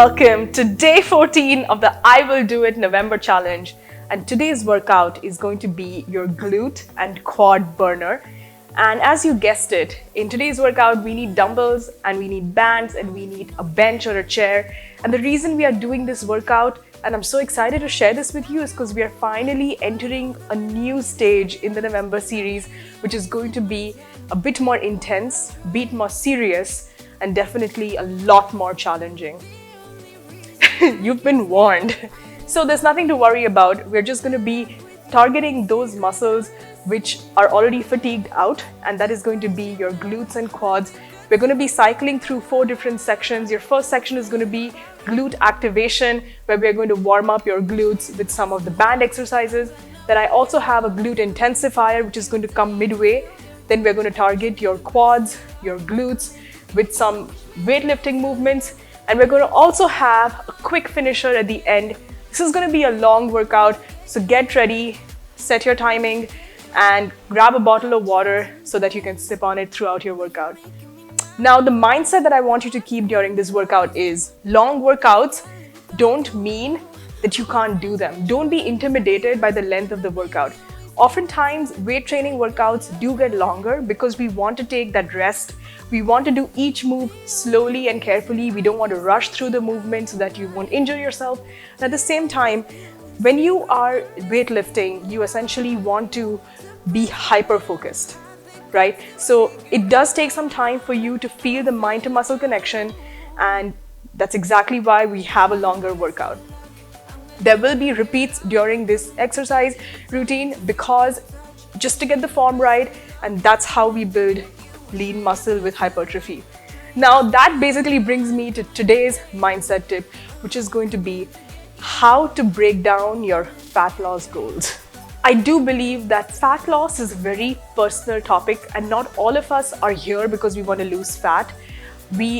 welcome to day 14 of the I Will Do It November challenge. And today's workout is going to be your glute and quad burner. And as you guessed it, in today's workout, we need dumbbells and we need bands and we need a bench or a chair. And the reason we are doing this workout, and I'm so excited to share this with you, is because we are finally entering a new stage in the November series, which is going to be a bit more intense, a bit more serious, and definitely a lot more challenging. You've been warned. So there's nothing to worry about. We're just going to be targeting those muscles which are already fatigued out, and that is going to be your glutes and quads. We're going to be cycling through 4 different sections. Your first section is going to be glute activation, where we're going to warm up your glutes with some of the band exercises. Then I also have a glute intensifier, which is going to come midway. Then we're going to target your quads, your glutes with some weightlifting movements. And we're going to also have a quick finisher at the end. This is going to be a long workout, so get ready, set your timing, and grab a bottle of water so that you can sip on it throughout your workout. Now, the mindset that I want you to keep during this workout is long workouts don't mean that you can't do them. Don't be intimidated by the length of the workout. Oftentimes, weight training workouts do get longer because we want to take that rest. We want to do each move slowly and carefully. We don't want to rush through the movement so that you won't injure yourself. And at the same time, when you are weightlifting, you essentially want to be hyper-focused, right? So it does take some time for you to feel the mind-to-muscle connection, and that's exactly why we have a longer workout. There will be repeats during this exercise routine because just to get the form right, and that's how we build lean muscle with hypertrophy. Now that basically brings me to today's mindset tip, which is going to be how to break down your fat loss goals. I do believe that fat loss is a very personal topic, and not all of us are here because we want to lose fat.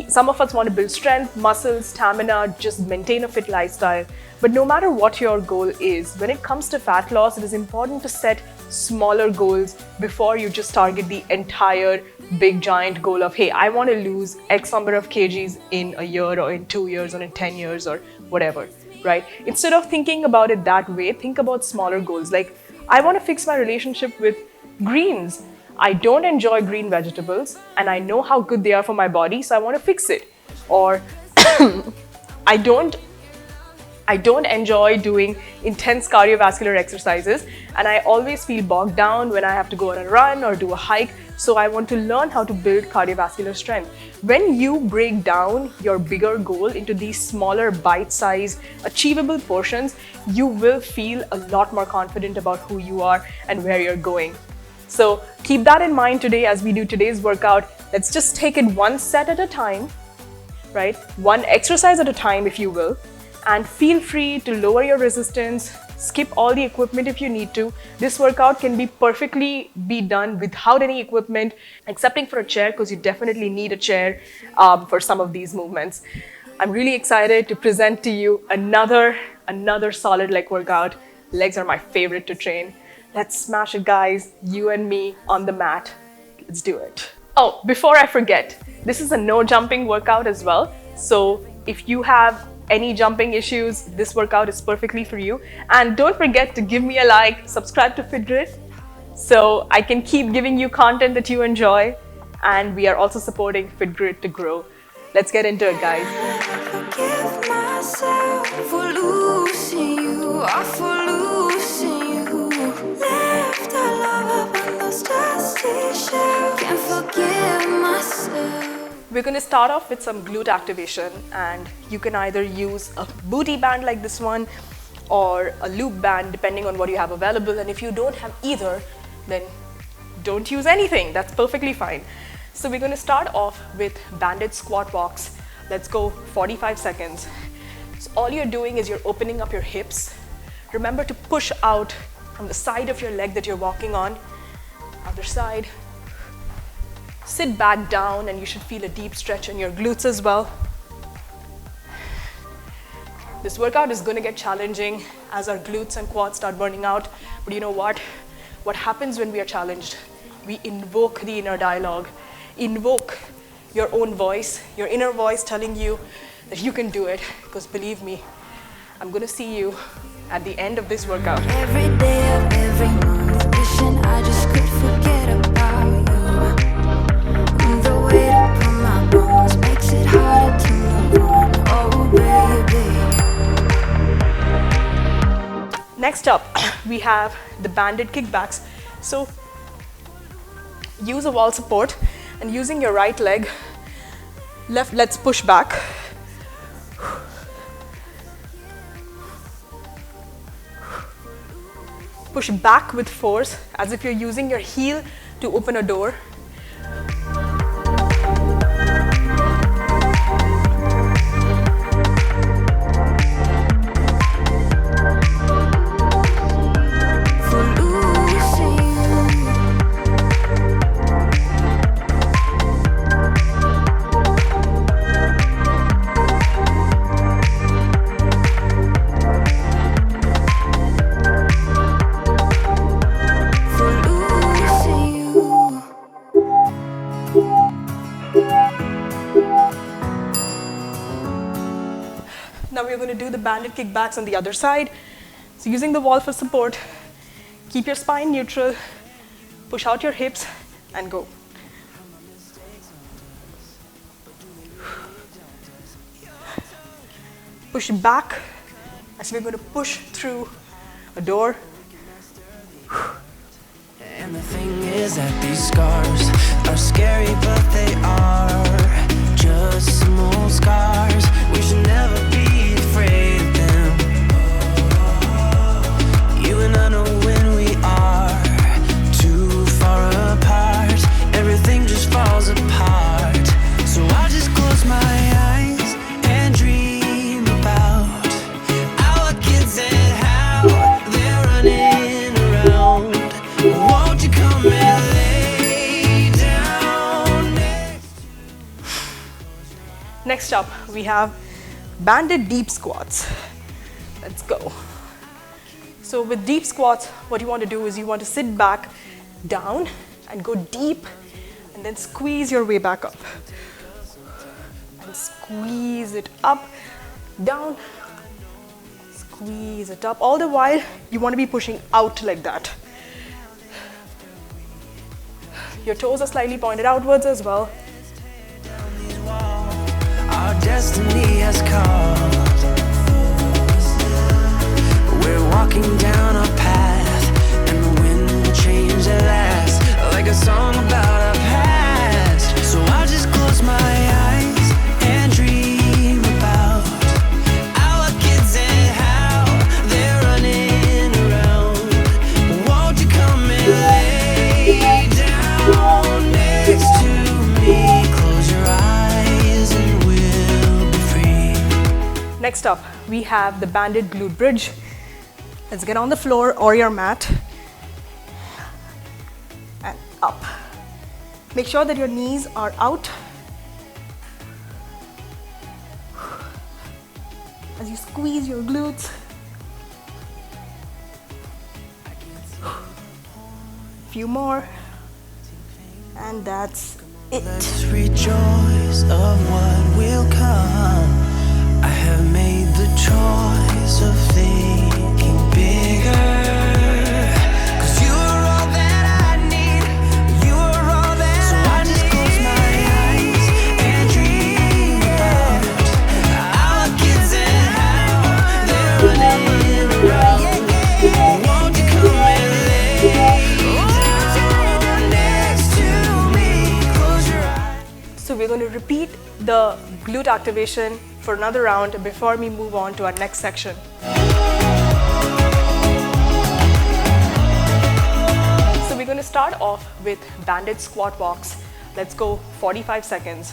Some of us want to build strength, muscle, stamina, just maintain a fit lifestyle. But no matter what your goal is, when it comes to fat loss, it is important to set smaller goals before you just target the entire big giant goal of, hey, I want to lose X number of kgs in a year or in 2 years or in 10 years or whatever, right? Instead of thinking about it that way, think about smaller goals. Like, I want to fix my relationship with greens. I don't enjoy green vegetables and I know how good they are for my body, so I want to fix it. Or I don't enjoy doing intense cardiovascular exercises and I always feel bogged down when I have to go on a run or do a hike, so I want to learn how to build cardiovascular strength. When you break down your bigger goal into these smaller bite-sized achievable portions, you will feel a lot more confident about who you are and where you're going. So keep that in mind today as we do today's workout. Let's just take it one set at a time, right? One exercise at a time, if you will. And feel free to lower your resistance, skip all the equipment if you need to. This workout can be perfectly done without any equipment, excepting for a chair, because you definitely need a chair for some of these movements. I'm really excited to present to you another solid leg workout. Legs are my favorite to train. Let's smash it, guys. You and me on the mat. Let's do it. Oh, before I forget, this is a no jumping workout as well. So if you have any jumping issues, this workout is perfectly for you. And don't forget to give me a like, subscribe to FitGrit, so I can keep giving you content that you enjoy. And we are also supporting FitGrit to grow. Let's get into it, guys. Forgive myself for losing you, or for losing you. Left our love up on those dusty shelves. Can't forgive myself. We're going to start off with some glute activation, and you can either use a booty band like this one or a loop band depending on what you have available. And if you don't have either, then don't use anything. That's perfectly fine. So we're going to start off with banded squat walks. Let's go 45 seconds. So all you're doing is you're opening up your hips. Remember to push out from the side of your leg that you're walking on. Other side. Sit back down and you should feel a deep stretch in your glutes as well. This workout is going to get challenging as our glutes and quads start burning out. But you know what? What happens when we are challenged? We invoke the inner dialogue. Invoke your own voice, your inner voice telling you that you can do it, because believe me, I'm gonna see you at the end of this workout. Every day of every month, wishing I just could forget about you. The weight upon my bones makes it harder to move on. Oh baby. Next up, we have the banded kickbacks. So use a wall support, and using your right leg, let's push back. Push back with force, as if you're using your heel to open a door. Now we're going to do the banded kickbacks on the other side. So using the wall for support, keep your spine neutral, push out your hips, and go. Push back, as we're going to push through a door. And the thing is that these scars are scary, but they are just small scars. We should never be afraid of them. You and I know when we are too far apart, everything just falls apart. So I just close my eyes and dream about our kids and how they're running around. Won't you come and lay down Next up, we have banded deep squats. Let's go. So with deep squats, what you want to do is you want to sit back down and go deep, and then squeeze your way back up. And squeeze it up, down, squeeze it up. All the while, you want to be pushing out like that. Your toes are slightly pointed outwards as well. these walls. Our destiny has called. We're walking down a path, and the wind will change at last, like a song about our past. So I'll just close my eyes and dream about our kids and how they're running around. Won't you come and lay down next to me? Close your eyes and we'll be free. Next up, we have the banded glute bridge. Let's get on the floor or your mat and up. Make sure that your knees are out as you squeeze your glutes. Few more, and that's it. Let's rejoice of what will come. I have made the choice of thinking bigger. 'Cause you are all that I need. You are all that so I just close my eyes and dream about our kids and how they're running around. Won't you come and lay down next to me? Close your eyes. So we're going to repeat the glute activation for another round before we move on to our next section. So we're going to start off with banded squat walks. Let's go 45 seconds.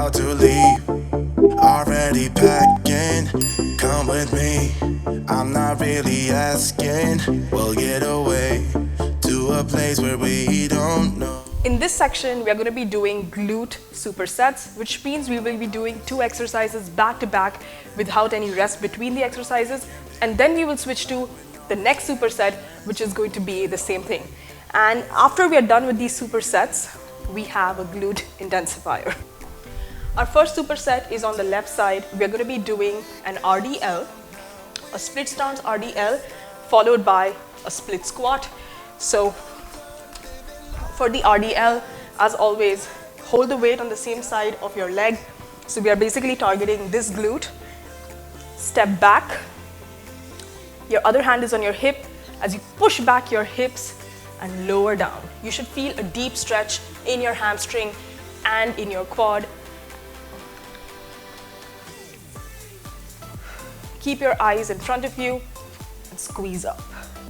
about to leave. Already packing, come with me. I'm not really asking. We'll get away to a place where we don't know. In this section, we are going to be doing glute supersets, which means we will be doing 2 exercises back to back without any rest between the exercises. And then we will switch to the next superset, which is going to be the same thing. And after we are done with these supersets, we have a glute intensifier. Our first superset is on the left side. We are going to be doing an RDL, a split stance RDL, followed by a split squat. So for the RDL, as always, hold the weight on the same side of your leg. So we are basically targeting this glute. Step back. Your other hand is on your hip. As you push back your hips and lower down, you should feel a deep stretch in your hamstring and in your quad. Keep your eyes in front of you and squeeze up.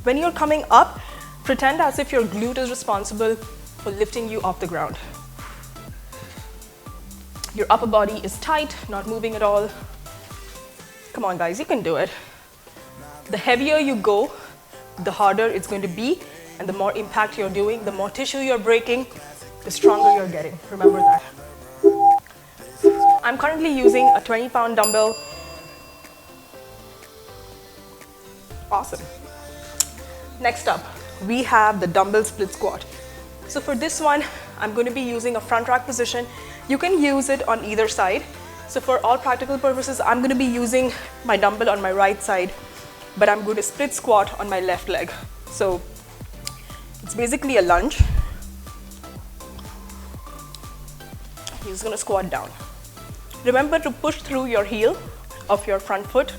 When you're coming up, pretend as if your glute is responsible for lifting you off the ground. Your upper body is tight, not moving at all. Come on guys, you can do it. The heavier you go, the harder it's going to be, and the more impact you're doing, the more tissue you're breaking, the stronger you're getting. Remember that. I'm currently using a 20-pound dumbbell. Awesome. Next up, we have the dumbbell split squat. So for this one, I'm going to be using a front rack position. You can use it on either side. So for all practical purposes, I'm going to be using my dumbbell on my right side, but I'm going to split squat on my left leg. So it's basically a lunge. You're just going to squat down. Remember to push through your heel of your front foot,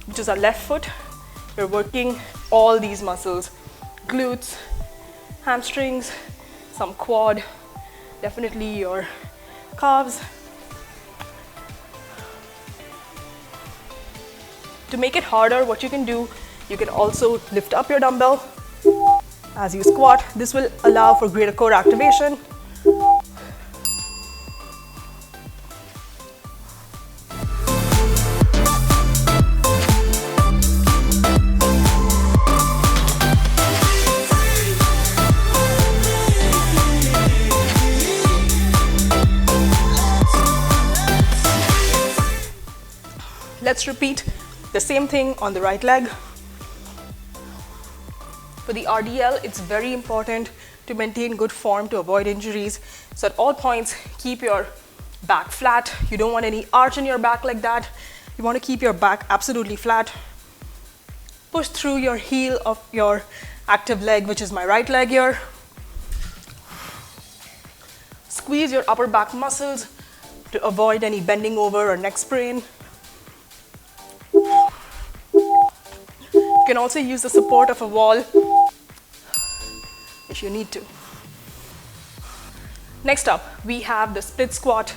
which is our left foot. You're working all these muscles, glutes, hamstrings, some quad, definitely your calves. To make it harder, what you can do, you can also lift up your dumbbell as you squat. This will allow for greater core activation. Let's repeat the same thing on the right leg. For the RDL, it's very important to maintain good form to avoid injuries. So at all points, keep your back flat. You don't want any arch in your back like that. You want to keep your back absolutely flat. Push through your heel of your active leg, which is my right leg here. Squeeze your upper back muscles to avoid any bending over or neck sprain. You can also use the support of a wall if you need to. Next up, we have the split squat.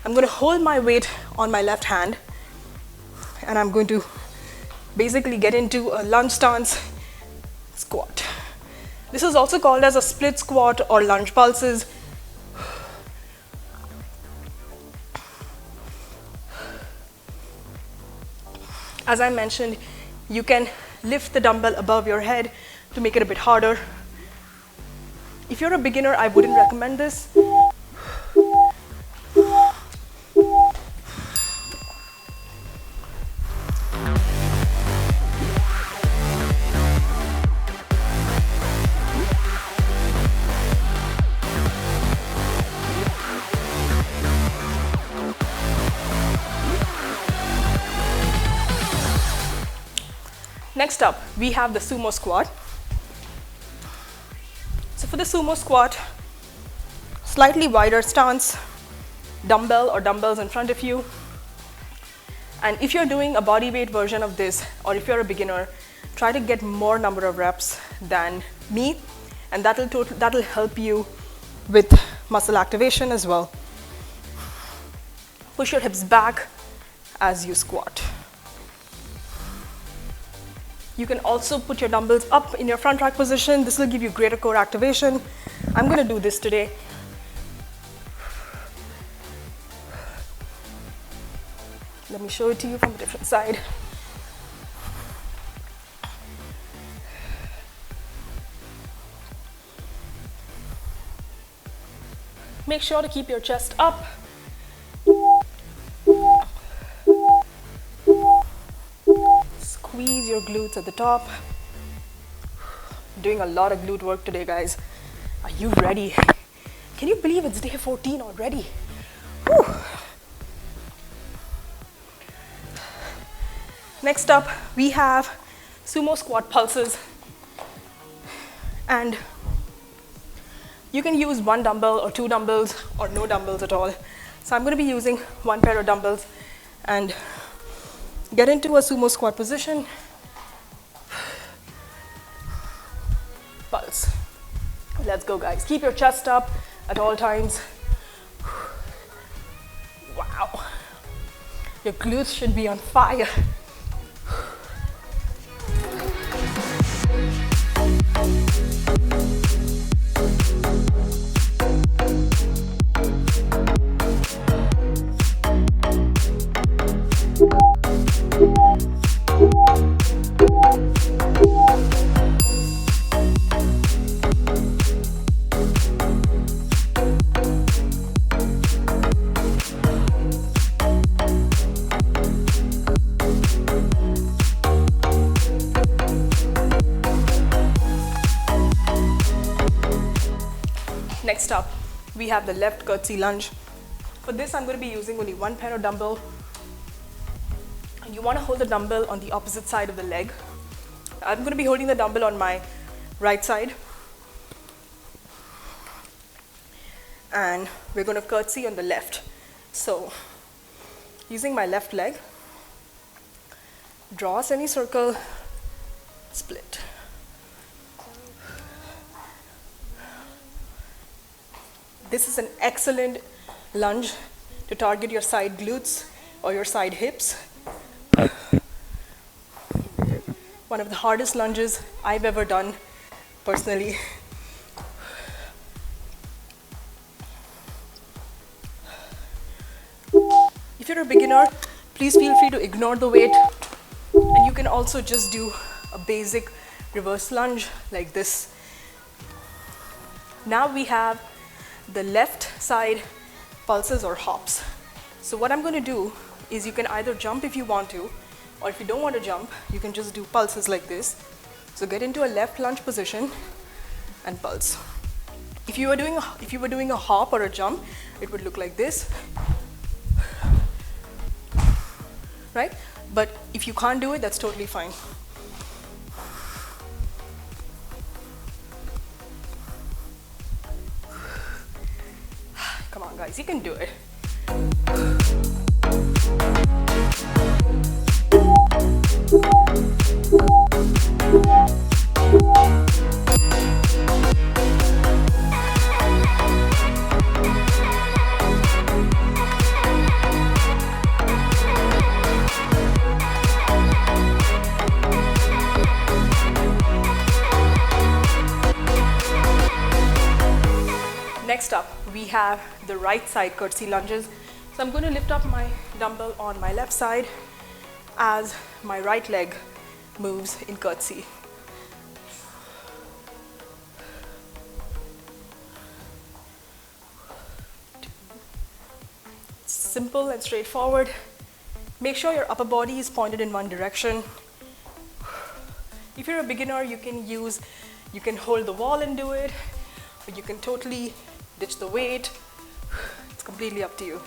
I'm going to hold my weight on my left hand and I'm going to basically get into a lunge stance squat. This is also called as a split squat or lunge pulses. As I mentioned, you can lift the dumbbell above your head to make it a bit harder. If you're a beginner, I wouldn't recommend this. Next up, we have the sumo squat. So for the sumo squat, slightly wider stance, dumbbell or dumbbells in front of you. And if you're doing a bodyweight version of this, or if you're a beginner, try to get more number of reps than me, and that'll help you with muscle activation as well. Push your hips back as you squat. You can also put your dumbbells up in your front rack position. This will give you greater core activation. I'm going to do this today. Let me show it to you from a different side. Make sure to keep your chest up. Squeeze your glutes at the top. Doing a lot of glute work today, guys. Are you ready? Can you believe it's day 14 already? Whew. Next up, we have sumo squat pulses. And you can use one dumbbell or two dumbbells or no dumbbells at all. So I'm going to be using one pair of dumbbells and get into a sumo squat position. Pulse. Let's go, guys. Keep your chest up at all times. Wow. Your glutes should be on fire. Next up, we have the left curtsy lunge. For this, I'm going to be using only one pair of dumbbell. You want to hold the dumbbell on the opposite side of the leg. I'm going to be holding the dumbbell on my right side. And we're going to curtsy on the left. So, using my left leg, draw a semicircle, split. This is an excellent lunge to target your side glutes or your side hips. One of the hardest lunges I've ever done personally. If you're a beginner, please feel free to ignore the weight, and you can also just do a basic reverse lunge like this. Now we have the left side pulses or hops. So what I'm going to do is you can either jump if you want to, or if you don't want to jump, you can just do pulses like this. So get into a left lunge position and pulse. If you were doing a hop or a jump, it would look like this, right? But if you can't do it, that's totally fine. Come on, guys, you can do it. Next up, we have the right side curtsy lunges. So I'm going to lift up my dumbbell on my left side as my right leg moves in curtsy. Simple and straightforward. Make sure your upper body is pointed in one direction. If you're a beginner, you can hold the wall and do it, or you can totally ditch the weight. It's completely up to you.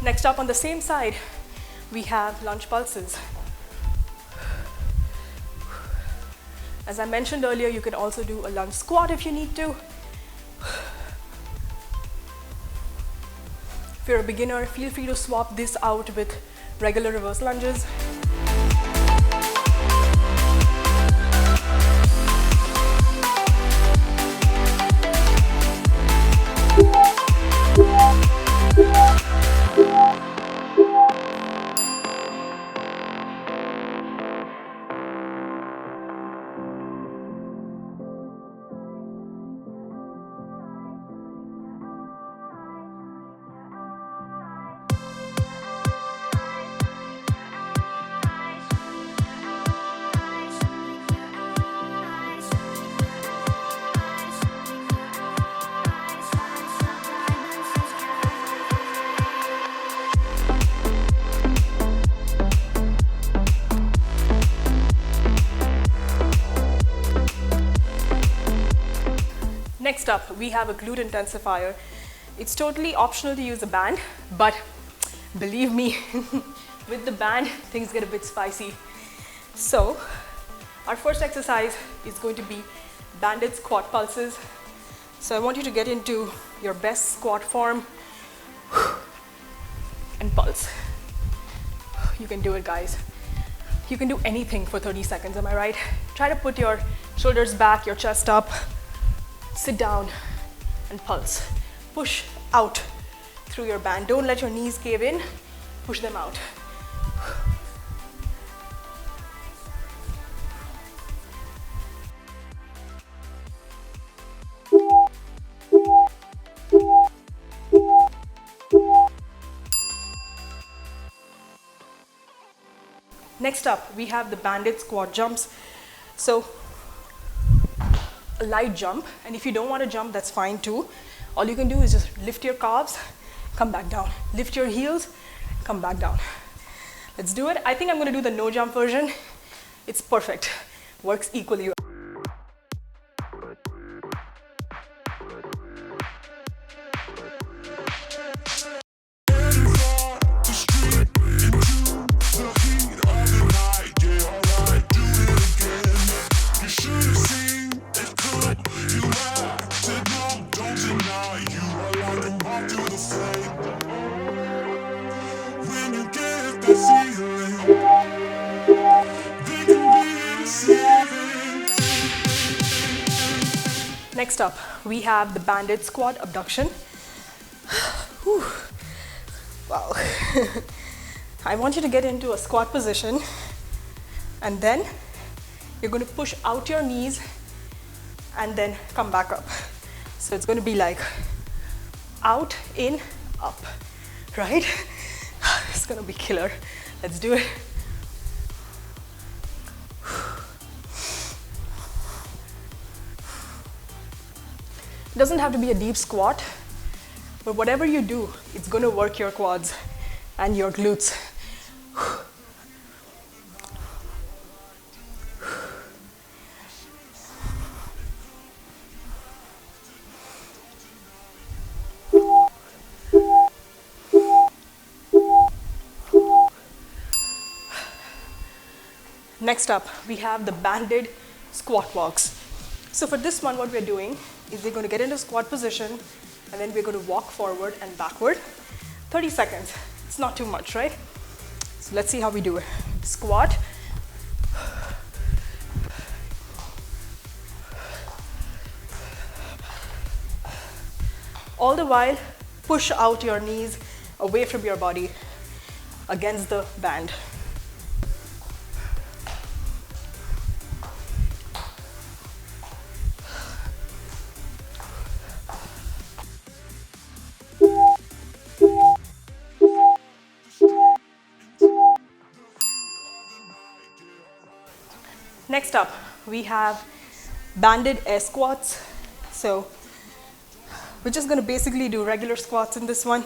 Next up, on the same side, we have lunge pulses. As I mentioned earlier, you can also do a lunge squat if you need to. If you're a beginner, feel free to swap this out with regular reverse lunges. Next up, we have a glute intensifier. It's totally optional to use a band, but believe me, with the band, things get a bit spicy. So, our first exercise is going to be banded squat pulses. So I want you to get into your best squat form and pulse. You can do it, guys. You can do anything for 30 seconds, am I right? Try to put your shoulders back, your chest up, sit down and pulse. Push out through your band. Don't let your knees cave in, push them out. Next up, we have the banded squat jumps. So, a light jump, and if you don't want to jump, that's fine too. All you can do is just lift your calves, come back down. Lift your heels, come back down. Let's do it. I think I'm going to do the no jump version. It's perfect. Works equally well. Next up, we have the banded squat abduction. Wow. I want you to get into a squat position, and then you're going to push out your knees and then come back up. So it's going to be like out, in, up, right? It's going to be killer. Let's do it. It doesn't have to be a deep squat, but whatever you do, it's going to work your quads and your glutes. Next up, we have the banded squat walks. So for this one, what we're doing is we're going to get into squat position, and then we're going to walk forward and backward. 30 seconds. It's not too much, right? So let's see how we do it. Squat. All the while, push out your knees away from your body against the band. Next up, we have banded air squats. So we're just going to basically do regular squats in this one.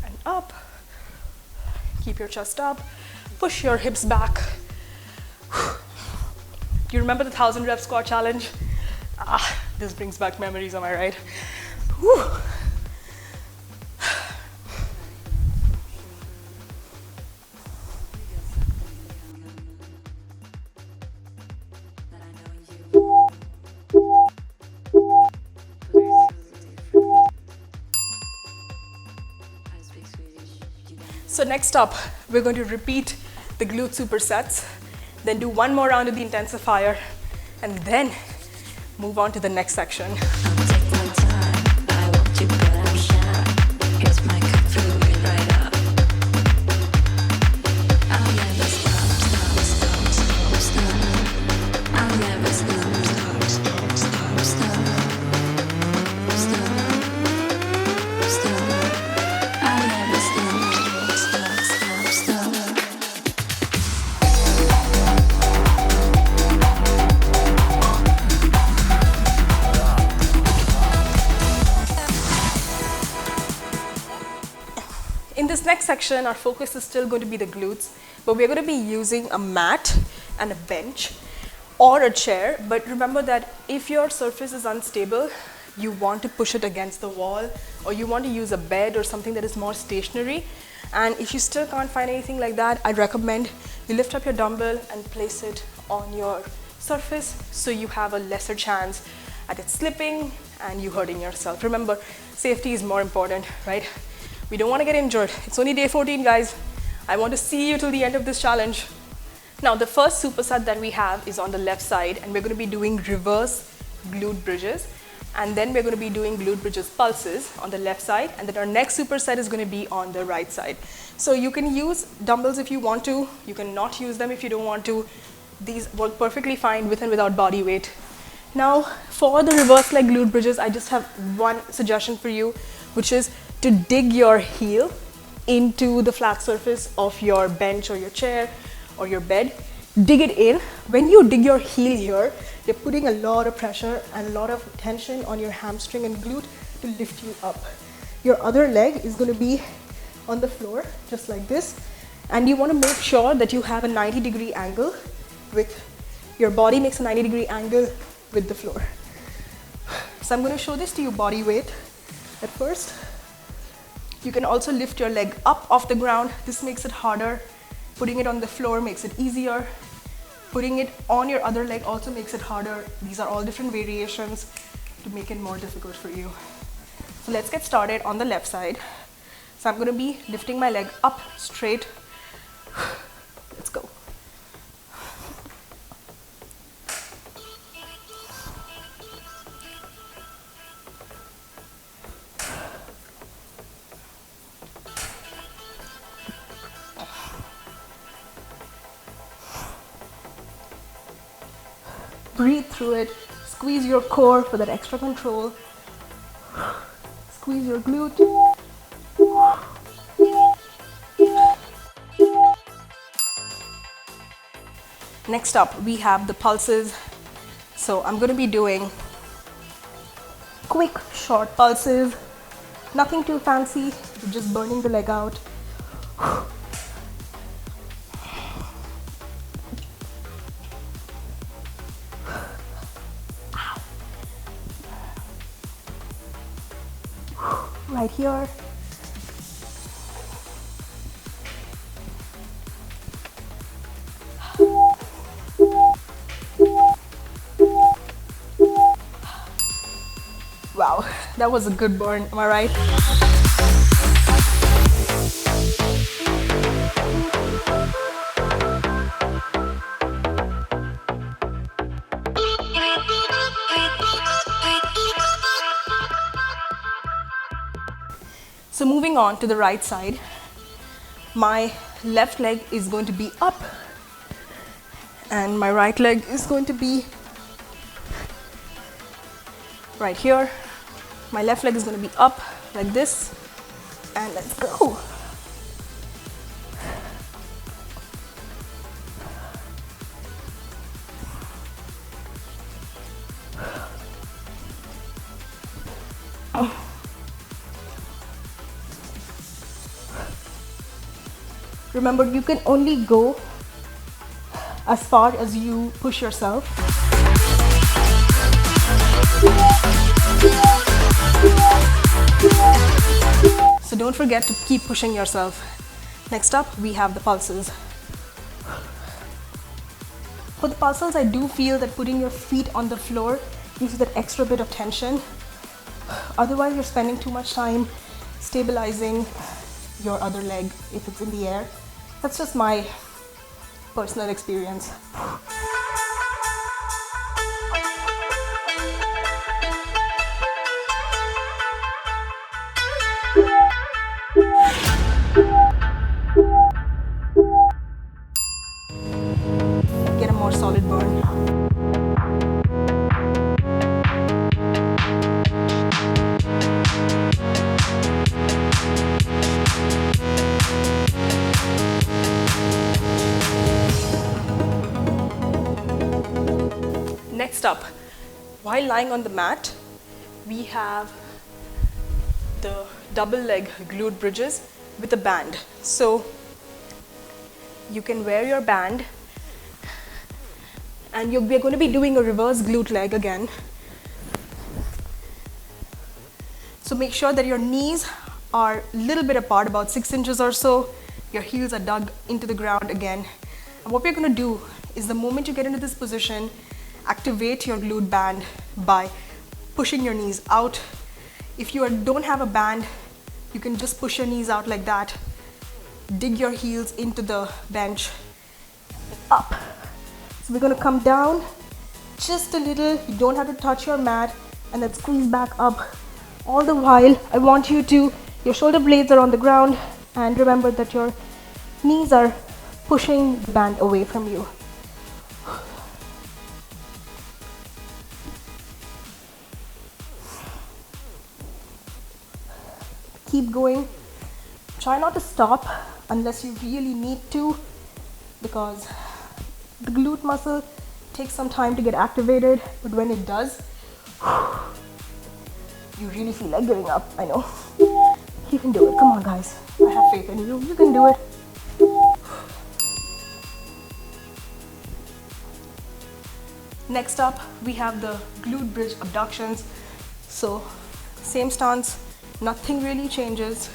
And up. Keep your chest up. Push your hips back. Do you remember the 1,000 rep squat challenge? This brings back memories, am I right? Whew. So next up, we're going to repeat the glute supersets, then do one more round of the intensifier, and then move on to the next section. In this next section, our focus is still going to be the glutes, but we're going to be using a mat and a bench. or a chair, but remember that if your surface is unstable, you want to push it against the wall, or you want to use a bed or something that is more stationary. And if you still can't find anything like that, I'd recommend you lift up your dumbbell and place it on your surface so you have a lesser chance at it slipping and you hurting yourself. Remember, safety is more important, right? We don't want to get injured. It's only day 14, guys. I want to see you till the end of this challenge. Now, the first superset that we have is on the left side, and we're going to be doing reverse glute bridges. And then we're going to be doing glute bridges pulses on the left side, and then our next superset is going to be on the right side. So you can use dumbbells if you want to, you can not use them if you don't want to. These work perfectly fine with and without body weight. Now, for the reverse leg glute bridges, I just have one suggestion for you, which is to dig your heel into the flat surface of your bench or your chair or your bed. Dig it in. When you dig your heel here, you're putting a lot of pressure and a lot of tension on your hamstring and glute to lift you up. Your other leg is going to be on the floor, just like this. And you want to make sure that you have a 90-degree angle with your body, makes a 90-degree angle with the floor. So I'm going to show this to you body weight at first. You can also lift your leg up off the ground. This makes it harder. Putting it on the floor makes it easier. Putting it on your other leg also makes it harder. These are all different variations to make it more difficult for you. So let's get started on the left side. So I'm going to be lifting my leg up straight. Let's go. Breathe through it, squeeze your core for that extra control, squeeze your glute. Next up, we have the pulses. So I'm going to be doing quick, short pulses, nothing too fancy, just burning the leg out. Right here. Wow, that was a good burn, am I right? So moving on to the right side, my left leg is going to be up and my right leg is going to be right here. My left leg is going to be up like this, and let's go. Remember, you can only go as far as you push yourself. So don't forget to keep pushing yourself. Next up, we have the pulses. For the pulses, I do feel that putting your feet on the floor gives you that extra bit of tension. Otherwise, you're spending too much time stabilizing your other leg if it's in the air. That's just my personal experience. Get a more solid burn. Next up, while lying on the mat, we have the double leg glute bridges with a band. So you can wear your band And we're going to be doing a reverse glute leg again. So make sure that your knees are a little bit apart, about 6 inches or so. Your heels are dug into the ground again. And what we're going to do is, the moment you get into this position, activate your glute band by pushing your knees out. If you don't have a band, you can just push your knees out like that. Dig your heels into the bench, up. So we're going to come down just a little. You don't have to touch your mat, and then squeeze back up. All the while, I want you to, your shoulder blades are on the ground, and remember that your knees are pushing the band away from you. Keep going. Try not to stop unless you really need to, because the glute muscle takes some time to get activated, but when it does, you really feel like giving up. I know. You can do it. Come on, guys. I have faith in you. You can do it. Next up, we have the glute bridge abductions. So, same stance, nothing really changes.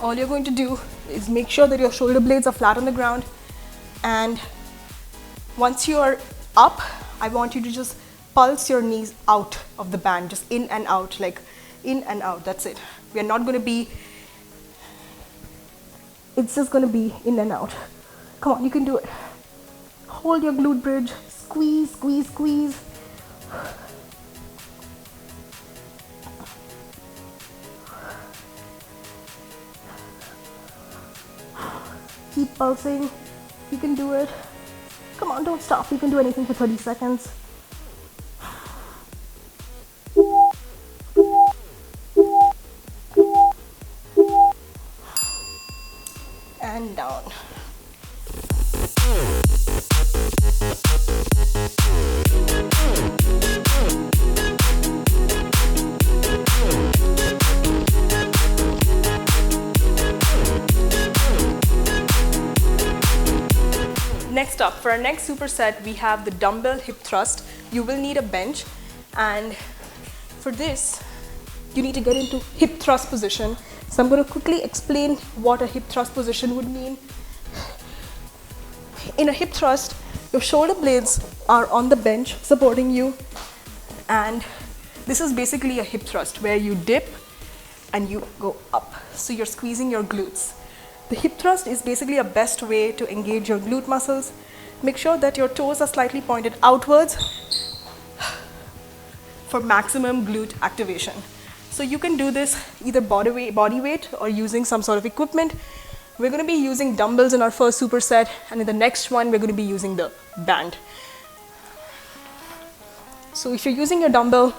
All you're going to do is make sure that your shoulder blades are flat on the ground, and once you are up, I want you to just pulse your knees out of the band, just in and out, like in and out, that's it. We are not going to be, it's just going to be in and out. Come on, you can do it. Hold your glute bridge, squeeze, squeeze, squeeze. Keep pulsing. You can do it. Come on, don't stop. You can do anything for 30 seconds. And down. Next up, for our next superset, we have the dumbbell hip thrust. You will need a bench, and for this, you need to get into hip thrust position. So I'm going to quickly explain what a hip thrust position would mean. In a hip thrust, your shoulder blades are on the bench supporting you, and this is basically a hip thrust where you dip and you go up. So you're squeezing your glutes. The hip thrust is basically a best way to engage your glute muscles. Make sure that your toes are slightly pointed outwards for maximum glute activation. So you can do this either body weight or using some sort of equipment. We're going to be using dumbbells in our first superset, and in the next one we're going to be using the band. So if you're using your dumbbell,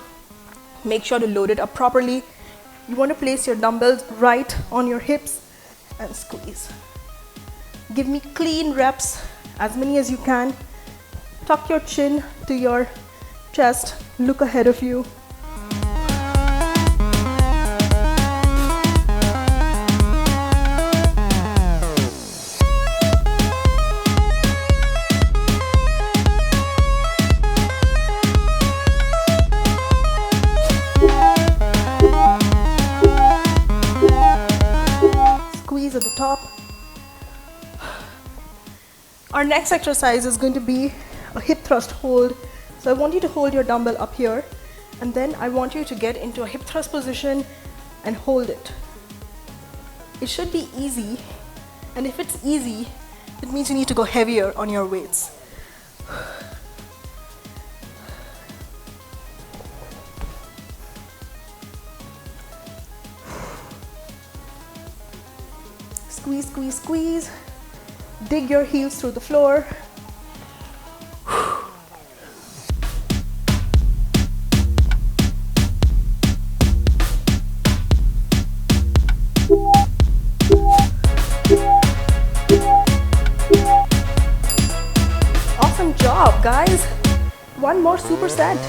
make sure to load it up properly. You want to place your dumbbells right on your hips and squeeze. Give me clean reps, as many as you can. Tuck your chin to your chest, look ahead of you. At the top. Our next exercise is going to be a hip thrust hold. So I want you to hold your dumbbell up here, and then I want you to get into a hip thrust position and hold it. It should be easy, and if it's easy, it means you need to go heavier on your weights. Squeeze, squeeze, squeeze. Dig your heels through the floor. Awesome job, guys. One more superset.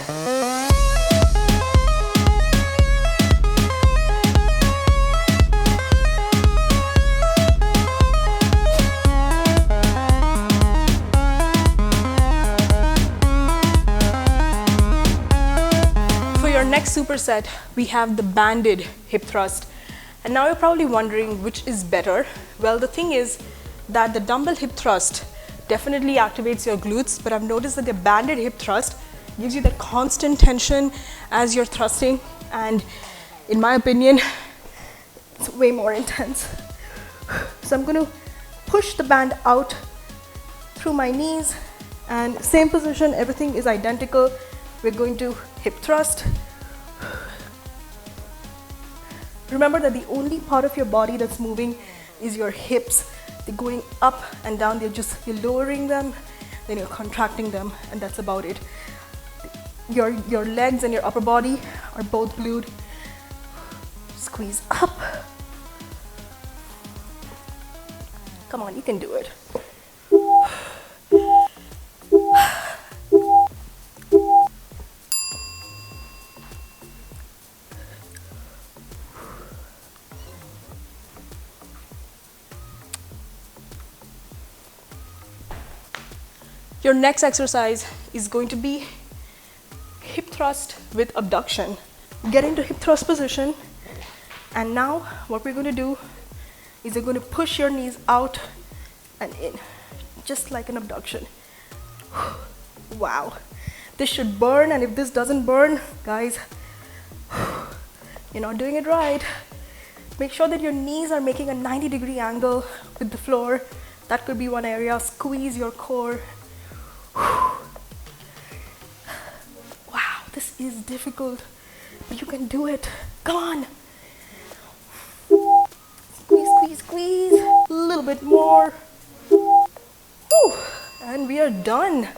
next superset, we have the banded hip thrust. And now you're probably wondering which is better. Well, the thing is that the dumbbell hip thrust definitely activates your glutes, but I've noticed that the banded hip thrust gives you that constant tension as you're thrusting, and in my opinion, it's way more intense. So I'm going to push the band out through my knees, and same position, everything is identical. We're going to hip thrust. Remember that the only part of your body that's moving is your hips. They're going up and down, you're lowering them, then you're contracting them, and that's about it. Your legs and your upper body are both glued. Squeeze up. Come on, you can do it. Your next exercise is going to be hip thrust with abduction. Get into hip thrust position, and now what we're going to do is you're going to push your knees out and in, just like an abduction. Wow, this should burn, and if this doesn't burn, guys, you're not doing it right. Make sure that your knees are making a 90-degree angle with the floor. That could be one area. Squeeze your core. Wow, this is difficult, but you can do it. Come on. Squeeze, squeeze, squeeze. A little bit more. Whew. And we are done.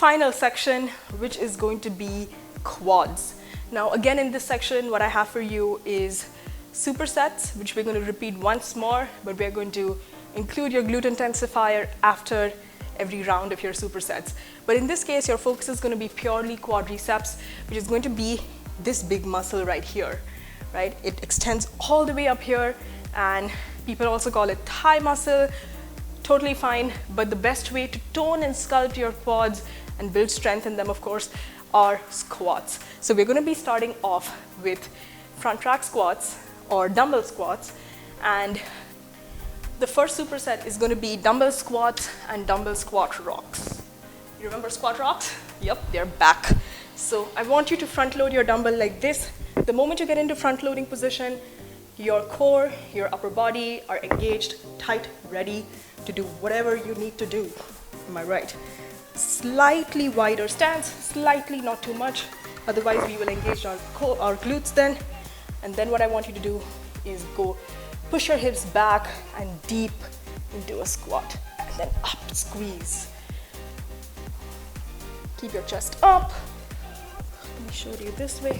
final section, which is going to be quads. Now again, in this section, what I have for you is supersets, which we're going to repeat once more, but we're going to include your glute intensifier after every round of your supersets. But in this case, your focus is going to be purely quadriceps, which is going to be this big muscle right here, right? It extends all the way up here, and people also call it thigh muscle. Totally fine, but the best way to tone and sculpt your quads and build strength in them, of course, are squats. So we're going to be starting off with front rack squats or dumbbell squats, and the first superset is going to be dumbbell squats and dumbbell squat rocks. You remember squat rocks? Yep, they're back. So I want you to front load your dumbbell like this. The moment you get into front loading position, your core, your upper body are engaged, tight, ready to do whatever you need to do. Am I right? Slightly wider stance, slightly, not too much. Otherwise, we will engage our glutes then. And then what I want you to do is go push your hips back and deep into a squat. And then up, squeeze. Keep your chest up. Let me show you this way.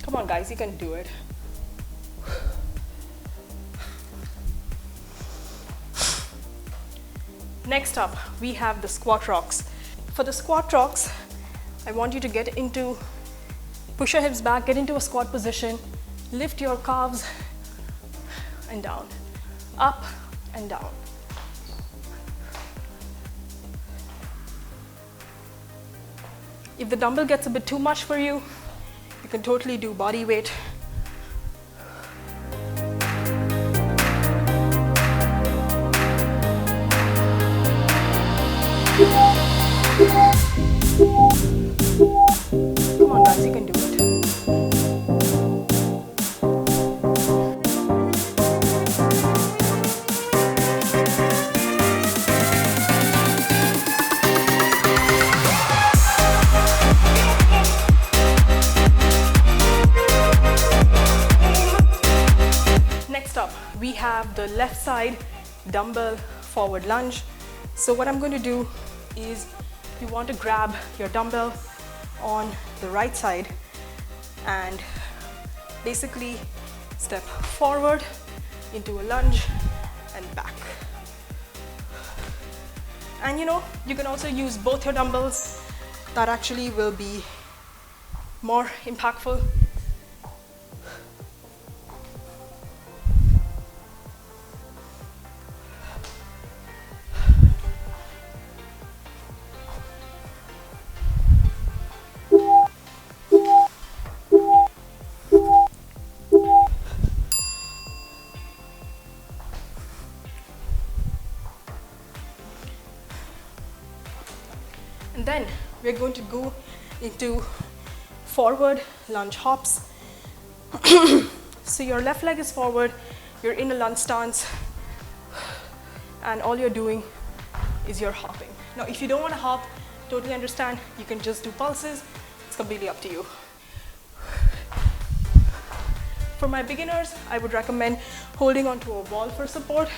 Come on guys, you can do it. Next up, we have the squat rocks. For the squat rocks, I want you to push your hips back, get into a squat position, lift your calves and down, up and down. If the dumbbell gets a bit too much for you, you can totally do body weight. Come on guys, you can do it. Next up, we have the left side dumbbell forward lunge. So what I'm going to do is you want to grab your dumbbell on the right side and basically step forward into a lunge and back. And you can also use both your dumbbells. That actually will be more impactful. And then we're going to go into forward lunge hops. So your left leg is forward, you're in a lunge stance, and all you're doing is you're hopping. Now, if you don't want to hop, totally understand, you can just do pulses. It's completely up to you. For my beginners, I would recommend holding onto a wall for support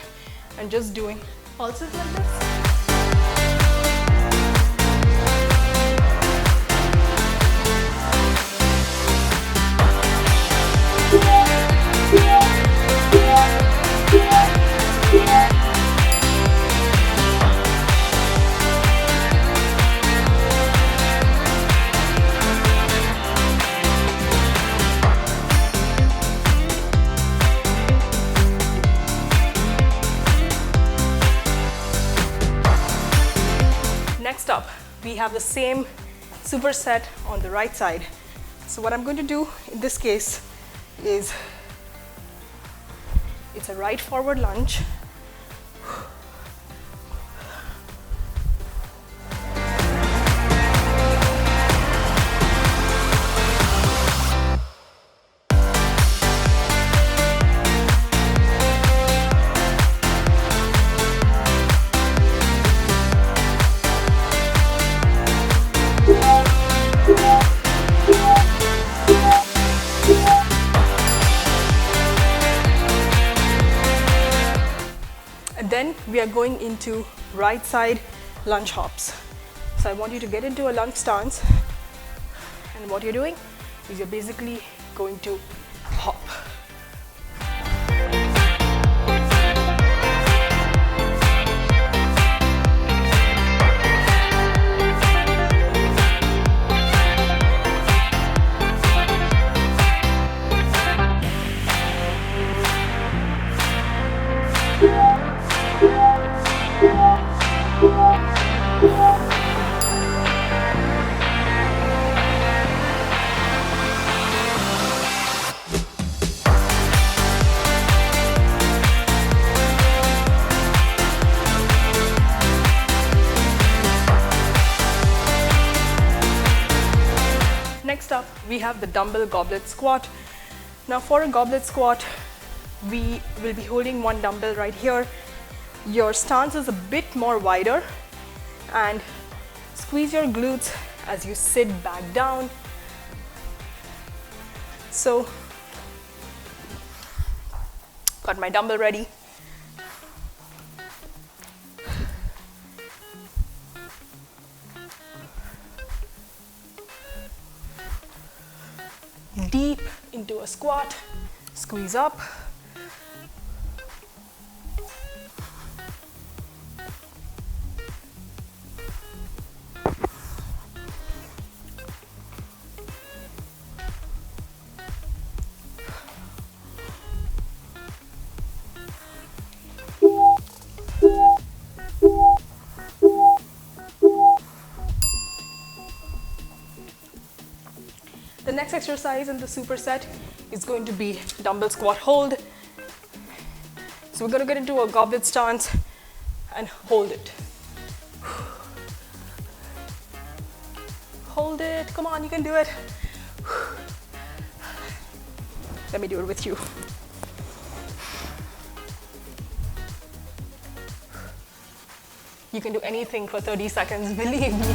and just doing pulses like this. Next up, we have the same superset on the right side. So what I'm going to do in this case is it's a right forward lunge. And then we are going into right side lunge hops. So I want you to get into a lunge stance, and what you're doing is you're basically going to hop. Next up, we have the dumbbell goblet squat. Now for a goblet squat, we will be holding one dumbbell right here. Your stance is a bit more wider, and squeeze your glutes as you sit back down. So, got my dumbbell ready. Deep into a squat, squeeze up. The next exercise in the superset is going to be dumbbell squat hold. So we're going to get into a goblet stance and hold it. Hold it. Come on, you can do it. Let me do it with you. You can do anything for 30 seconds, believe me.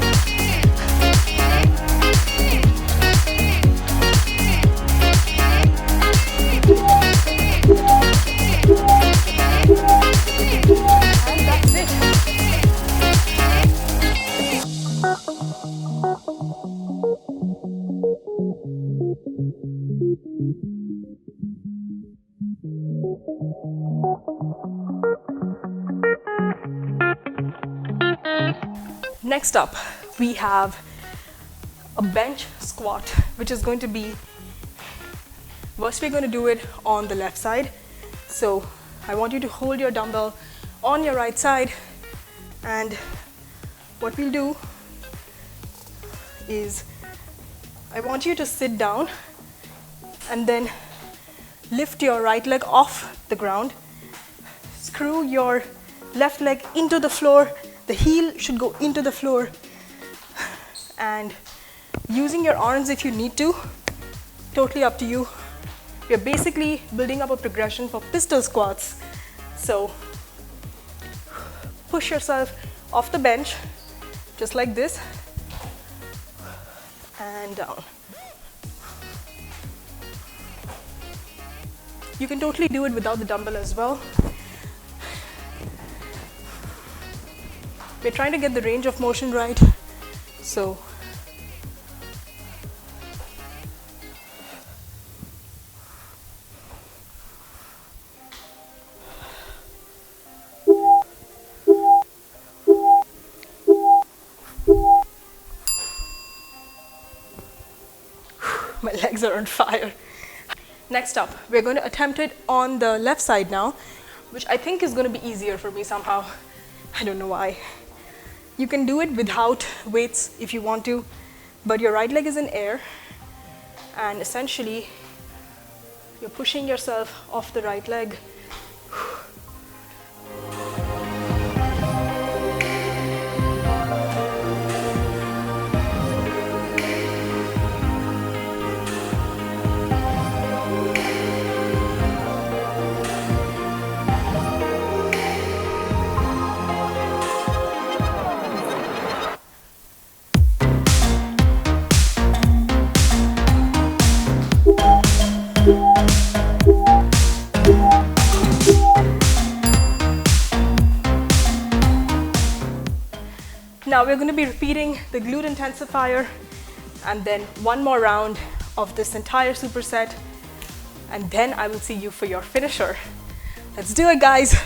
And that's it. Next up, we have a bench squat, which is going to be, first we're going to do it on the left side. So I want you to hold your dumbbell on your right side, and what we'll do is I want you to sit down and then lift your right leg off the ground, screw your left leg into the floor, the heel should go into the floor, and using your arms if you need to, totally up to you. We're basically building up a progression for pistol squats. So push yourself off the bench, just like this, and down. You can totally do it without the dumbbell as well. We're trying to get the range of motion right, so my legs are on fire. Next up, we're going to attempt it on the left side now, which I think is going to be easier for me somehow. I don't know why. You can do it without weights if you want to, but your right leg is in air, and essentially you're pushing yourself off the right leg. Now we're going to be repeating the glute intensifier and then one more round of this entire superset, and then I will see you for your finisher. Let's do it, guys.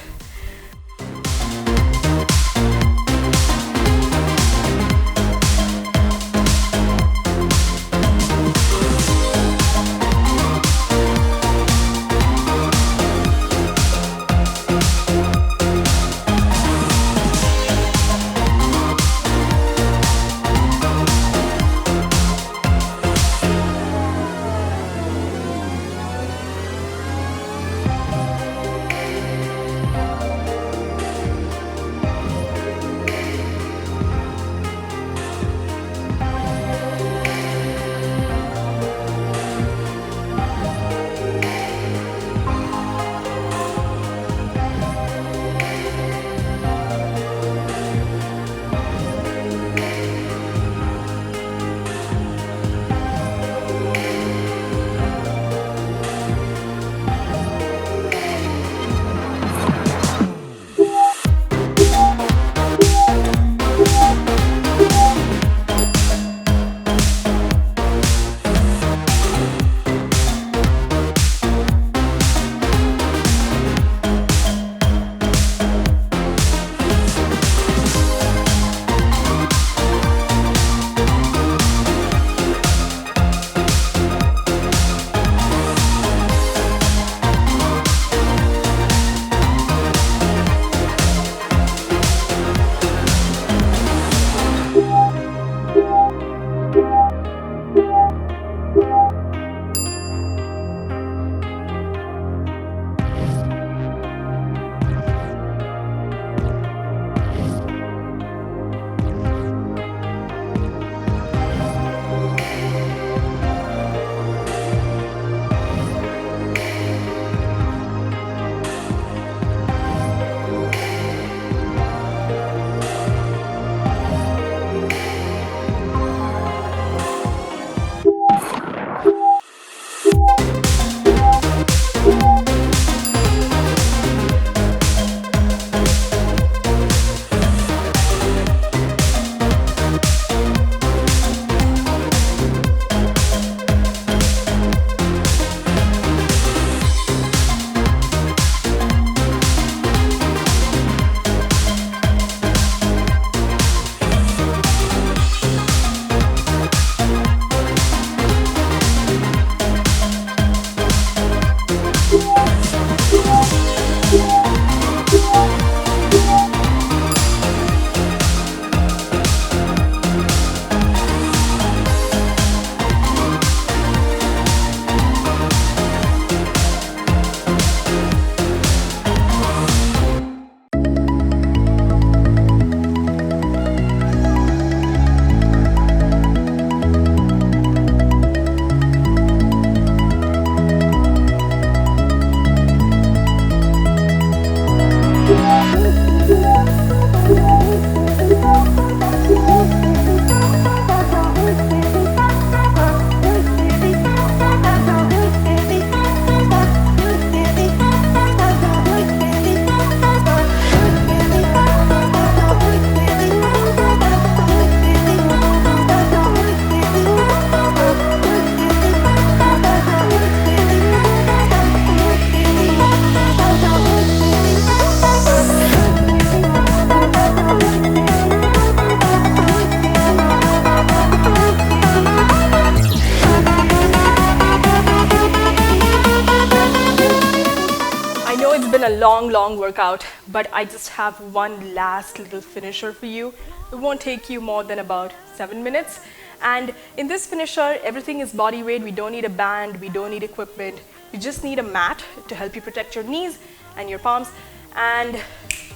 long workout, but I just have one last little finisher for you. It won't take you more than about 7 minutes. And in this finisher, everything is body weight. We don't need a band, we don't need equipment. You just need a mat to help you protect your knees and your palms. And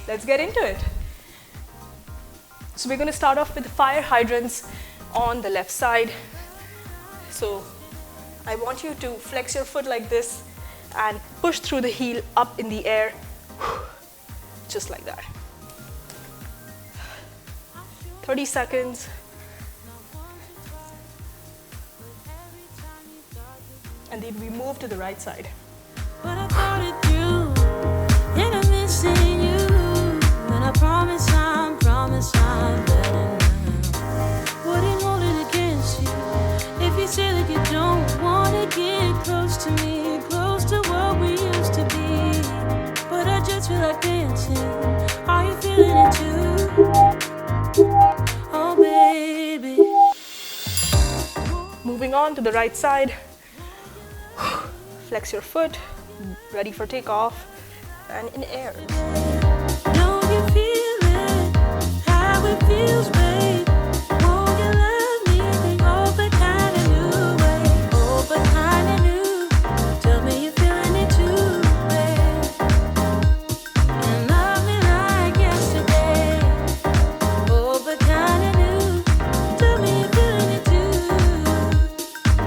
let's get into it. So we're going to start off with the fire hydrants on the left side. So I want you to flex your foot like this and push through the heel up in the air, just like that. 30 seconds. And then we move to the right side. But I thought it through, and I'm missing you. And I promise I'm better. dancing. Are you feeling it too? Oh, baby. Moving on to the right side. Flex your foot, ready for takeoff, and in air. Know you feel it, how it feels, babe. Won't you love me the old but kind of new way? Old but kind of new. Tell me you're feeling it too, babe. And love me like yesterday. Old but kind of new. Tell me you're feeling it too.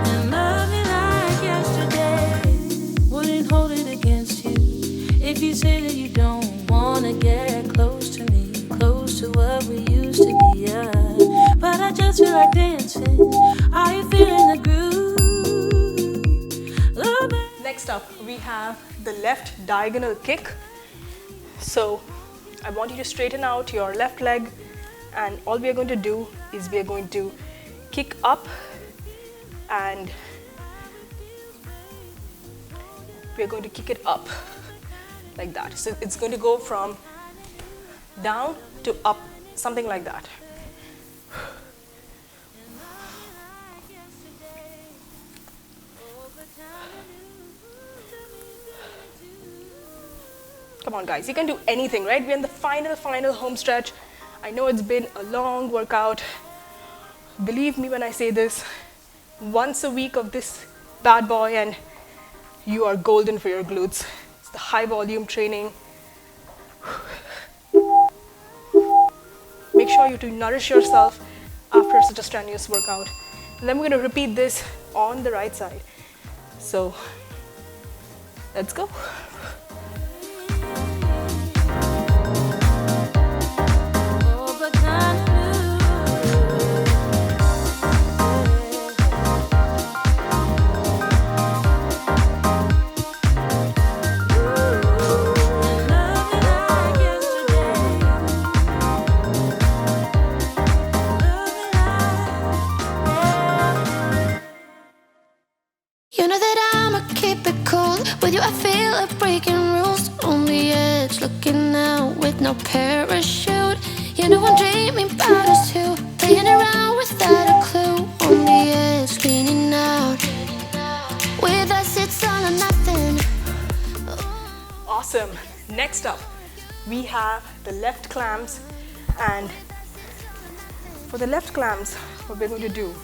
And love me like yesterday. Wouldn't hold it against you if you say that you don't wanna get close to me, close to what we used to be, yeah. But I just feel like dancing. Are you feeling the groove? Little bit. Next up, we have the left diagonal kick. So I want you to straighten out your left leg, and all we are going to do is we are going to kick up, and we are going to kick it up like that. So it's going to go from down to up, something like that. Come on guys, you can do anything, right? We're in the final home stretch. I know it's been a long workout. Believe me when I say this, once a week of this bad boy and you are golden for your glutes. It's the high volume training. Make sure you to nourish yourself after such a strenuous workout. And then we're going to repeat this on the right side. So let's go. You know that I'ma keep it cool. With you I feel like breaking rules. On the edge, looking out with no parachute. You know I'm dreaming about us two, playing around without a clue. On the edge, leaning out. With us it's all or nothing. Awesome. Next up, we have the left clams, and for the left clams, what we're going to do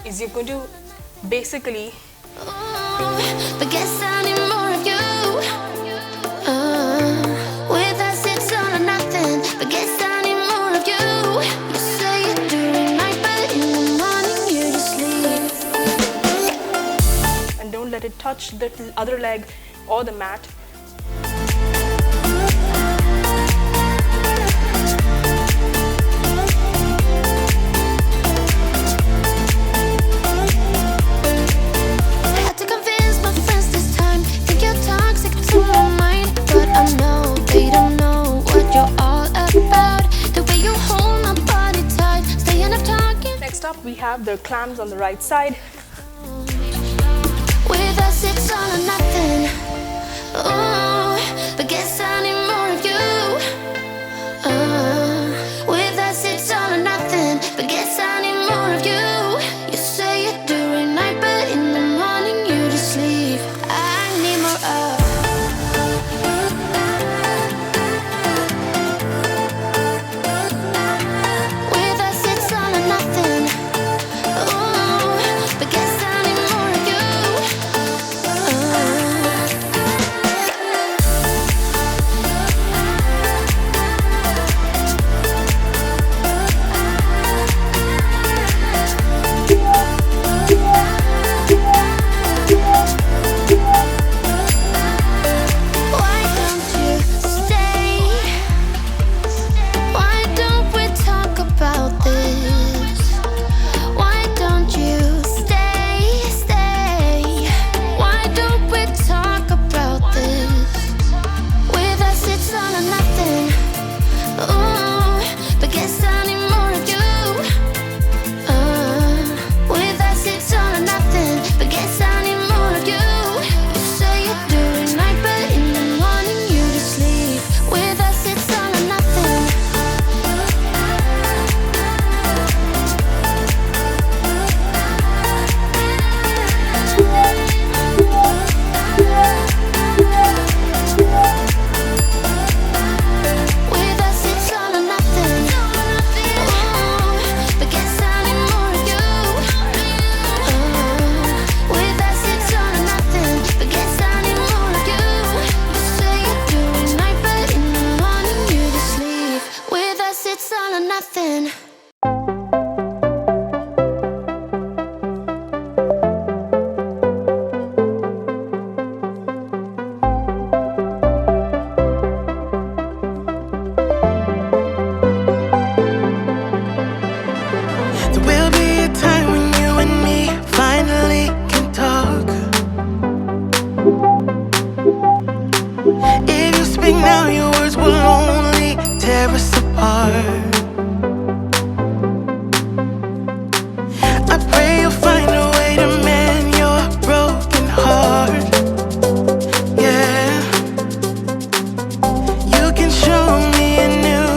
is you're going to basically But guess I need more of you. With us it's all or nothing. But guess I need more of you. You say it during night, but in the morning you just sleep. and don't let it touch the other leg or the mat. Had to convince my friends this time. Think you're toxic to my mind, but I know they don't know what you're all about. The way you hold my body tight, staying up talking. Next up, we have the clams on the right side. With us it's all or nothing. Oh, but guess I need more of you. With us it's all or nothing. But guess I need more of you. You say it during night, but in the morning you just sleep. I need more of. With us it's all or nothing. Oh, but guess I need more of you. now your words will only tear us apart. I pray you'll find a way to mend your broken heart. Yeah, you can show me a new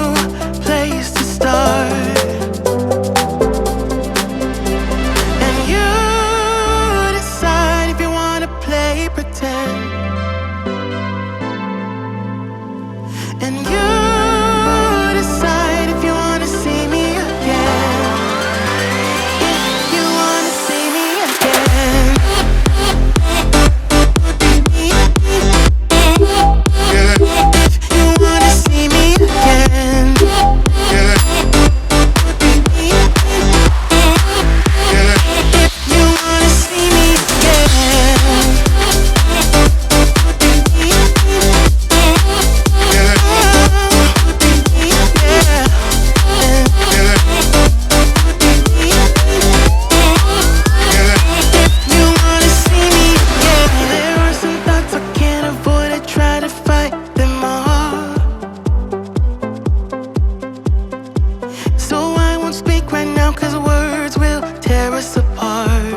place to start. And you decide if you wanna play pretend. And you decide if you wanna see me again. If you wanna see me again. If you wanna see me again. If you wanna see me again. There are some thoughts I can't avoid. I try to fight them all, so I won't speak right now, 'cause words will tear us apart.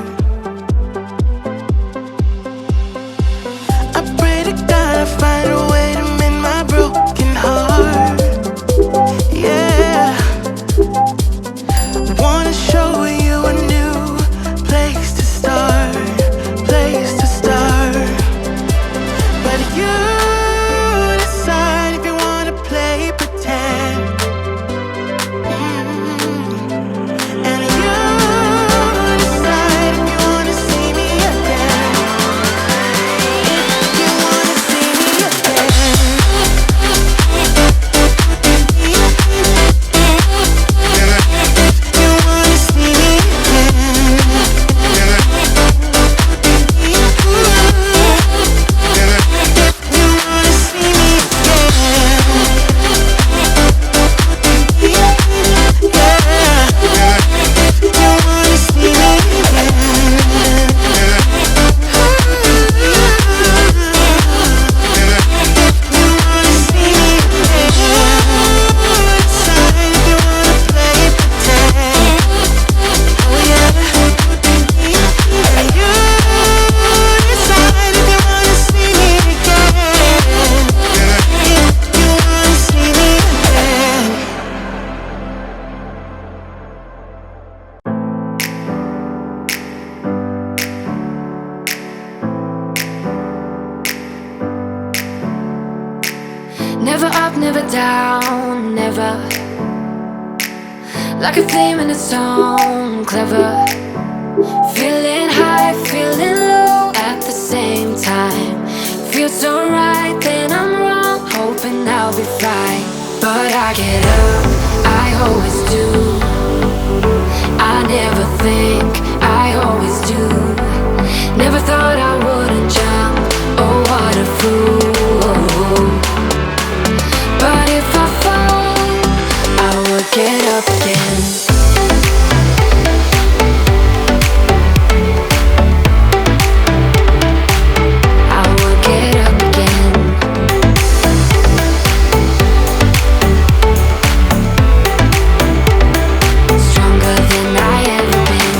I pray to God I find a way to mend my broken heart. Yeah, wanna show you a new place to start, place to start. But you decide if you wanna play pretend. And you decide if you wanna see me again. If you wanna see me again. If you wanna see me again. Never up, never down, never. Like a theme in a song, clever. Feeling high, feeling low at the same time. Feels so right, then I'm wrong, hoping I'll be fine. But I get up, I always do. I never think, I always do. Never thought I wouldn't jump, oh what a fool. But if I fall, I will get up again. I will get up again. Stronger than I ever been.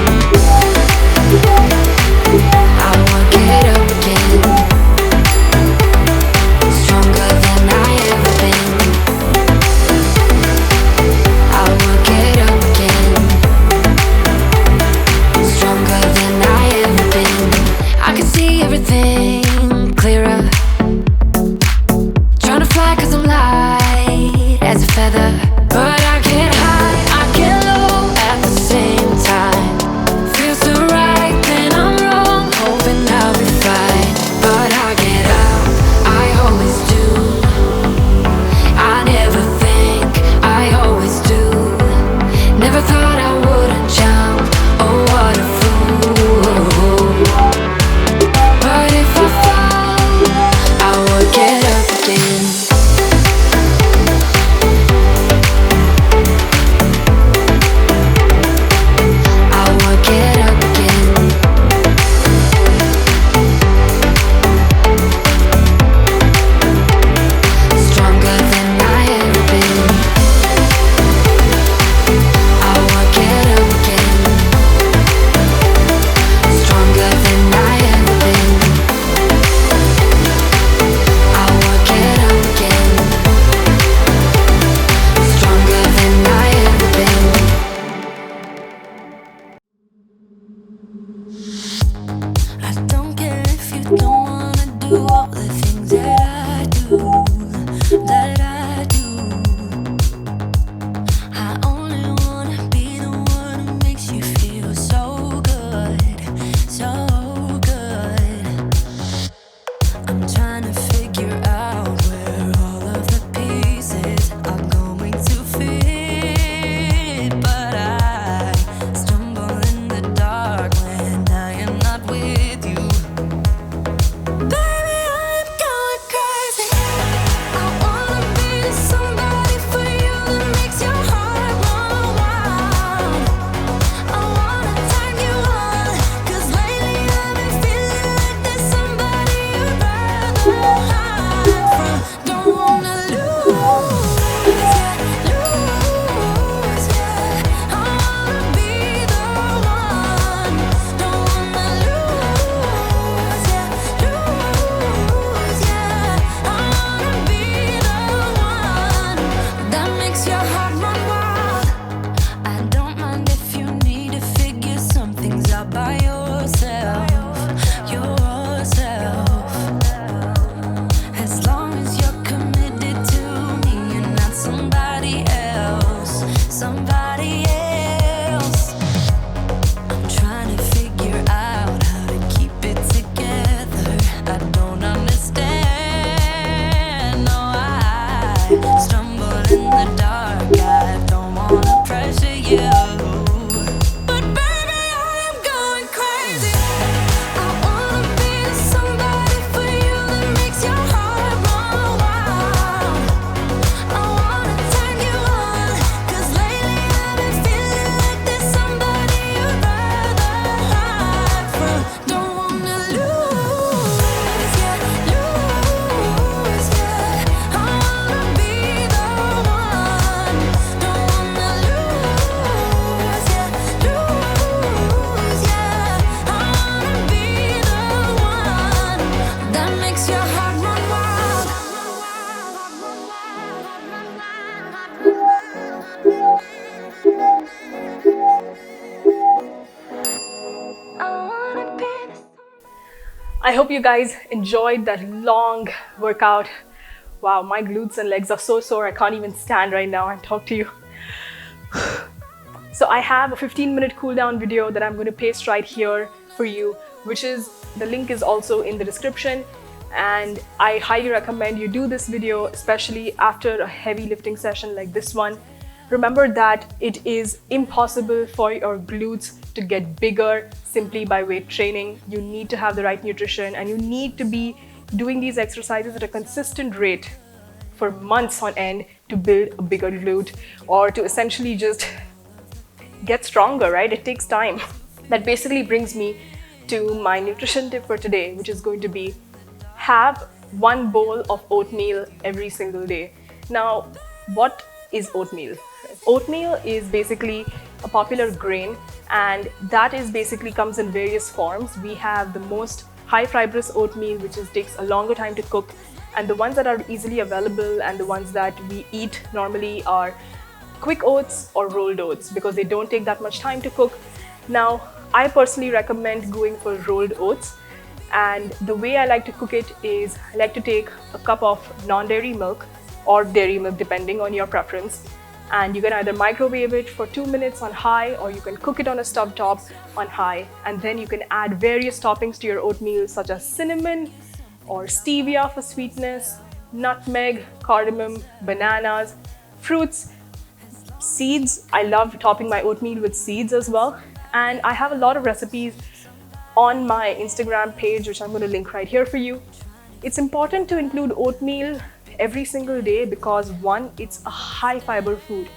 do all the things that I do, that I do. I only wanna be the one who makes you feel so good, so good. I'm trying to figure out where all of the pieces are going to fit, but I stumble in the dark when I am not with you. Baby, I'm going crazy. I wanna be somebody for you that makes your heart run wild. I wanna turn you on, 'cause lately I've been feeling like there's somebody you'd rather hide from. Don't wanna lose, yeah, lose, yeah. I wanna be the one. Don't wanna lose, yeah, lose, yeah. I wanna be the one that makes your heart run wild. I don't mind if you need to figure some things out by yourself, yourself. As long as you're committed to me and not somebody else, somebody else. I'm trying to figure out how to keep it together. I don't understand. No, I stumble in the dark. I don't wanna pressure you, but baby, I am going crazy. I wanna be somebody for you that makes your heart run wild. I wanna turn you on, 'cause lately I've been feeling like there's somebody you'd rather hide from. Don't wanna lose, yeah, lose, yeah. I wanna be the one. Don't wanna lose, yeah, lose, yeah. I wanna be the one that makes your heart run wild. I wanna be the I hope you guys enjoyed that long workout. Wow, my glutes and legs are so sore. I can't even stand right now and talk to you. So I have a 15-minute cool down video that I'm going to paste right here for you, which is, the link is also in the description. And I highly recommend you do this video, especially after a heavy lifting session like this one. Remember that it is impossible for your glutes to get bigger simply by weight training. You need to have the right nutrition, and you need to be doing these exercises at a consistent rate for months on end to build a bigger glute, or to essentially just get stronger, right? It takes time. That basically brings me to my nutrition tip for today, which is going to be have 1 bowl of oatmeal every single day. Now, what is oatmeal? Oatmeal is basically a popular grain, and that is basically comes in various forms. We have the most high fibrous oatmeal, which takes a longer time to cook, and the ones that are easily available and the ones that we eat normally are quick oats or rolled oats, because they don't take that much time to cook. Now, I personally recommend going for rolled oats, and the way I like to cook it is I like to take a cup of non-dairy milk or dairy milk depending on your preference, and you can either microwave it for 2 minutes on high, or you can cook it on a stove top on high, and then you can add various toppings to your oatmeal such as cinnamon or stevia for sweetness, nutmeg, cardamom, bananas, fruits, seeds. I love topping my oatmeal with seeds as well, and I have a lot of recipes on my Instagram page, which I'm going to link right here for you. It's important to include oatmeal every single day because, one, it's a high fiber food,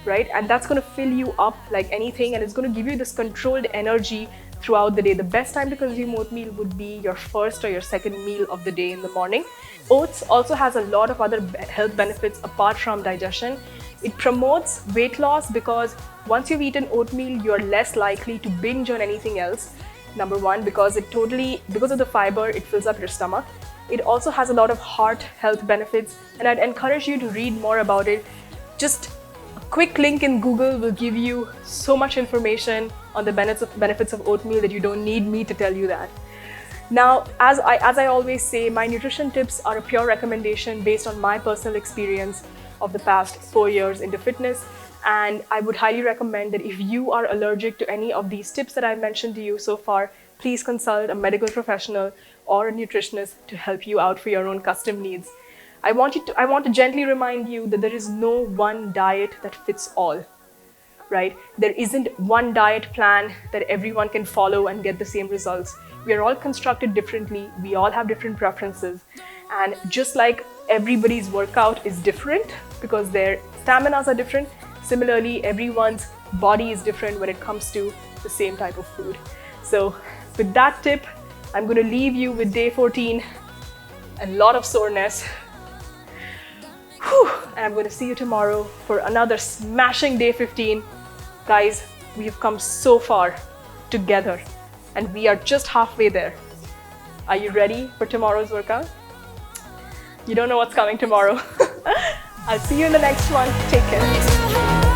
right? And that's going to fill you up like anything, and it's going to give you this controlled energy throughout the day. The best time to consume oatmeal would be your first or your second meal of the day in the morning. Oats also has a lot of other health benefits apart from digestion. It promotes weight loss because once you've eaten oatmeal, you're less likely to binge on anything else. Number one, because of the fiber, it fills up your stomach. It also has a lot of heart health benefits, and I'd encourage you to read more about it. Just a quick link in Google will give you so much information on the benefits of oatmeal that you don't need me to tell you that. Now, as I always say, my nutrition tips are a pure recommendation based on my personal experience of the past 4 years into fitness. And I would highly recommend that if you are allergic to any of these tips that I've mentioned to you so far, please consult a medical professional or a nutritionist to help you out for your own custom needs. I want to gently remind you that there is no one diet that fits all, right? There isn't one diet plan that everyone can follow and get the same results. We are all constructed differently. We all have different preferences. And just like everybody's workout is different because their staminas are different, similarly, everyone's body is different when it comes to the same type of food. So with that tip, I'm going to leave you with day 14, a lot of soreness. And I'm going to see you tomorrow for another smashing day 15. Guys, we've come so far together and we are just halfway there. Are you ready for tomorrow's workout? You don't know what's coming tomorrow. I'll see you in the next one. Take care.